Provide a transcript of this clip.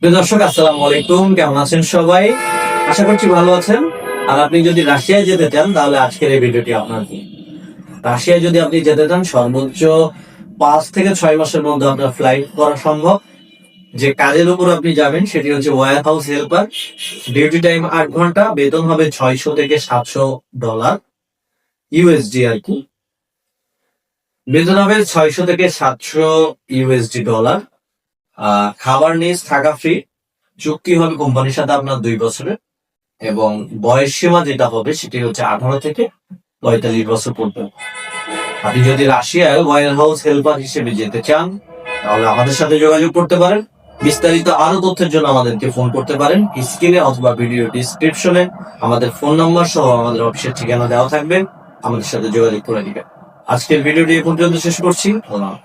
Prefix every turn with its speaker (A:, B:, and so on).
A: প্রিয় দর্শক, আসসালামু আলাইকুম। কেমন আছেন সবাই? আশা করছি ভালো আছেন। আর আপনি যদি রাশিয়ায় যেতে চান তাহলে আজকের এই ভিডিওটি আপনার জন্য। রাশিয়ায় যদি আপনি যেতে চান সর্বোচ্চ 5 থেকে 6 মাসের মধ্যে আপনার ফ্লাইট করা সম্ভব। যে কাজের উপর আপনি যাবেন সেটি হচ্ছে warehouse helper. Duty time 8 ঘন্টা, বেতন হবে $600 থেকে $700 ইউএসডি আর কি। বেতন হবে $600 থেকে $700 খাবার নিজ, থাকা ফ্রি। চুক্তি হবে কোম্পানির সাথে আপনার 2 বছরের, এবং বয়স সীমা যেটা হবে সেটি হচ্ছে 18 থেকে 45 বছর পর্যন্ত। আপনি যদি রাশিয়ায় ওয়্যার হাউস হেল্পার হিসেবে যেতে চান তাহলে আমাদের সাথে যোগাযোগ করতে পারেন। বিস্তারিত আরো তথ্যের জন্য আমাদেরকে ফোন করতে পারেন। স্ক্রিনে অথবা ভিডিও ডিসক্রিপশনে আমাদের ফোন নাম্বার সহ আমাদের অফিসের ঠিকানা দেওয়া থাকবে। আমাদের সাথে যোগাযোগ করে দিবেন। আজকের ভিডিওটি এ পর্যন্ত শেষ করছি। ধন্যবাদ।